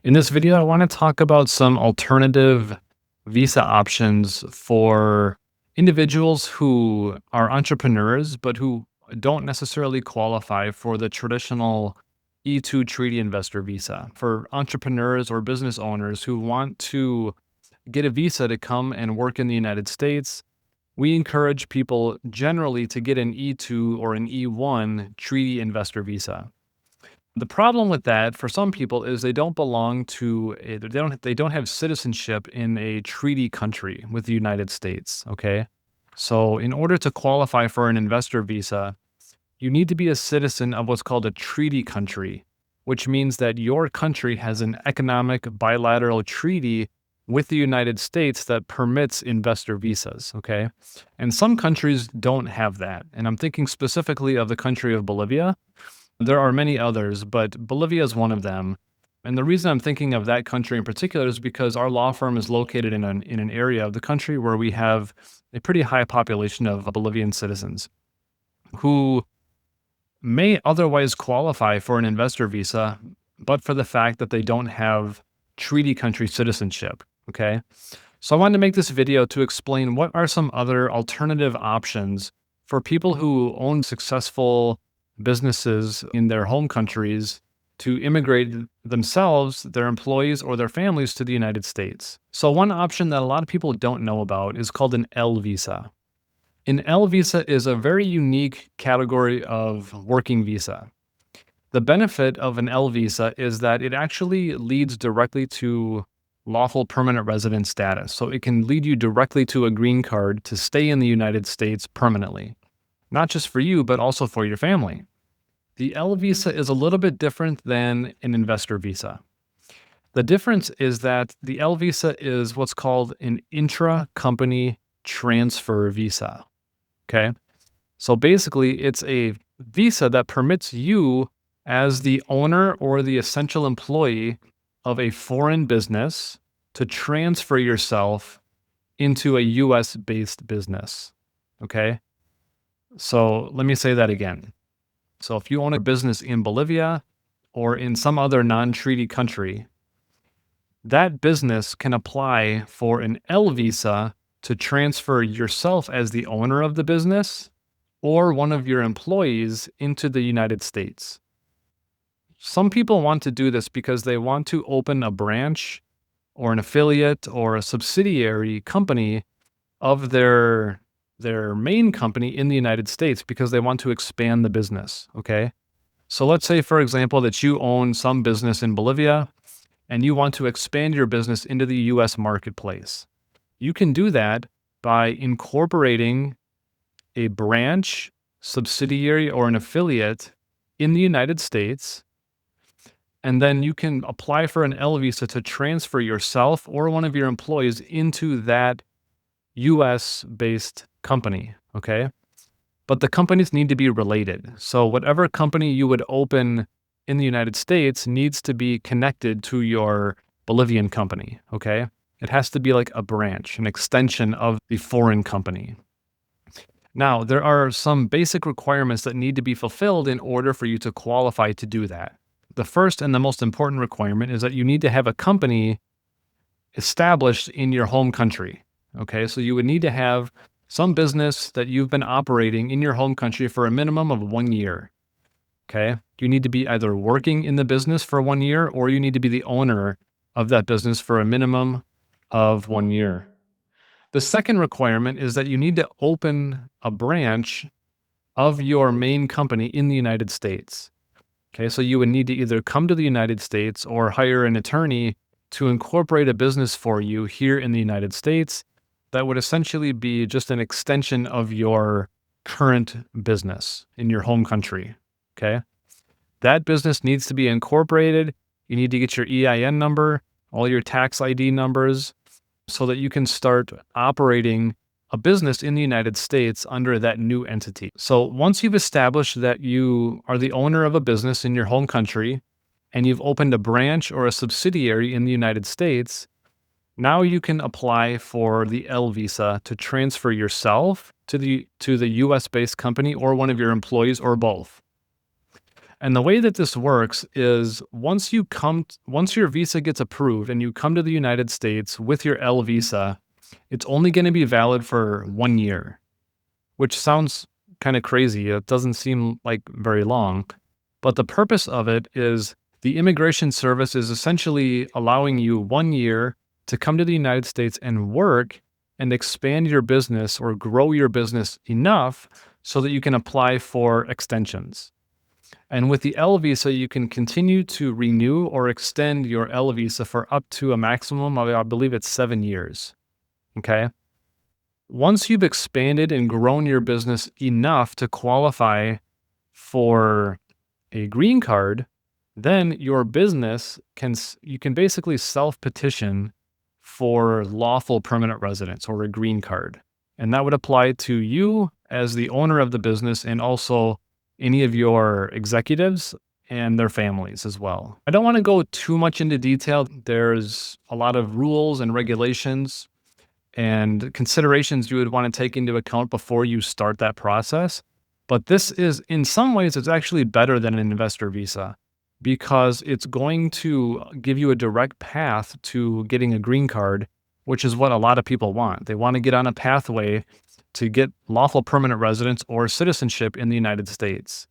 In this video, I want to talk about some alternative visa options for individuals who are entrepreneurs, but who don't necessarily qualify for the traditional E2 treaty investor visa. For entrepreneurs or business owners who want to get a visa to come and work in the United States, we encourage people generally to get an E2 or an E1 treaty investor visa. The problem with that for some people is they don't belong to they don't have citizenship in a treaty country with the United States, okay? So in order to qualify for an investor visa, you need to be a citizen of what's called a treaty country, which means that your country has an economic bilateral treaty with the United States that permits investor visas, okay? And some countries don't have that. And I'm thinking specifically of the country of Bolivia. There are many others, but Bolivia is one of them. And the reason I'm thinking of that country in particular is because our law firm is located in an area of the country where we have a pretty high population of Bolivian citizens who may otherwise qualify for an investor visa, but for the fact that they don't have treaty country citizenship. Okay. So I wanted to make this video to explain what are some other alternative options for people who own successful businesses in their home countries to immigrate themselves, their employees, or their families to the United States. So one option that a lot of people don't know about is called an L visa. An L visa is a very unique category of working visa. The benefit of an L visa is that it actually leads directly to lawful permanent resident status. So it can lead you directly to a green card to stay in the United States permanently. Not just for you, but also for your family. The L visa is a little bit different than an investor visa. The difference is that the L visa is what's called an intra-company transfer visa. Okay. So basically, it's a visa that permits you as the owner or the essential employee of a foreign business to transfer yourself into a US-based business. Okay. So let me say that again. So if you own a business in Bolivia or in some other non-treaty country, that business can apply for an L visa to transfer yourself as the owner of the business or one of your employees into the United States. Some people want to do this because they want to open a branch or an affiliate or a subsidiary company of their main company in the United States because they want to expand the business, okay? So let's say, for example, that you own some business in Bolivia and you want to expand your business into the US marketplace. You can do that by incorporating a branch, subsidiary, or an affiliate in the United States, and then you can apply for an L visa to transfer yourself or one of your employees into that US-based company, okay? But the companies need to be related. So whatever company you would open in the United States needs to be connected to your Bolivian company, okay? It has to be like a branch, an extension of the foreign company. Now, there are some basic requirements that need to be fulfilled in order for you to qualify to do that. The first and the most important requirement is that you need to have a company established in your home country. Okay, so you would need to have some business that you've been operating in your home country for a minimum of 1 year. Okay, you need to be either working in the business for 1 year or you need to be the owner of that business for a minimum of 1 year. The second requirement is that you need to open a branch of your main company in the United States. Okay, so you would need to either come to the United States or hire an attorney to incorporate a business for you here in the United States that would essentially be just an extension of your current business in your home country. Okay. That business needs to be incorporated. You need to get your EIN number, all your tax ID numbers, so that you can start operating a business in the United States under that new entity. So once you've established that you are the owner of a business in your home country and you've opened a branch or a subsidiary in the United States, now you can apply for the L visa to transfer yourself to the US-based company or one of your employees or both. And the way that this works is once your visa gets approved and you come to the United States with your L visa, it's only going to be valid for 1 year, which sounds kind of crazy. It doesn't seem like very long, but the purpose of it is the immigration service is essentially allowing you 1 year to come to the United States and work and expand your business or grow your business enough so that you can apply for extensions. And with the L visa, you can continue to renew or extend your L visa for up to a maximum of, I believe it's 7 years. Okay. Once you've expanded and grown your business enough to qualify for a green card, then your business you can basically self-petition for lawful permanent residence or a green card. And that would apply to you as the owner of the business and also any of your executives and their families as well. I don't want to go too much into detail. There's a lot of rules and regulations and considerations you would want to take into account before you start that process. But this is, in some ways, it's actually better than an investor visa because it's going to give you a direct path to getting a green card, which is what a lot of people want. They want to get on a pathway to get lawful permanent residence or citizenship in the United States.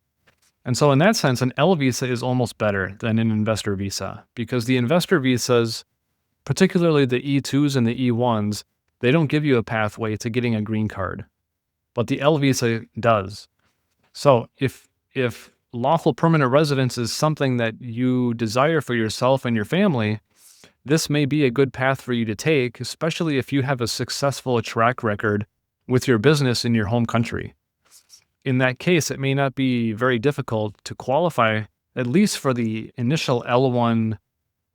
And so in that sense, an L visa is almost better than an investor visa because the investor visas, particularly the E2s and the E1s, they don't give you a pathway to getting a green card, but the L visa does. So if lawful permanent residence is something that you desire for yourself and your family, this may be a good path for you to take, especially if you have a successful track record with your business in your home country. In that case, it may not be very difficult to qualify, at least for the initial L1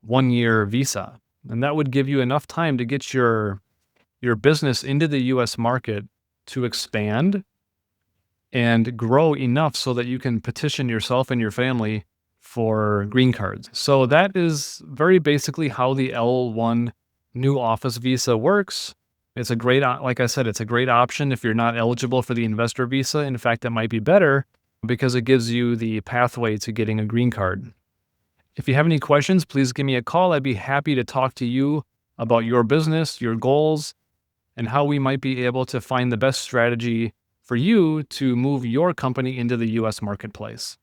1-year visa. And that would give you enough time to get your business into the US market to expand and grow enough so that you can petition yourself and your family for green cards. So that is very basically how the L1 new office visa works. It's a great, like I said, it's a great option if you're not eligible for the investor visa. In fact, it might be better because it gives you the pathway to getting a green card. If you have any questions, please give me a call. I'd be happy to talk to you about your business, your goals, and how we might be able to find the best strategy for you to move your company into the US marketplace.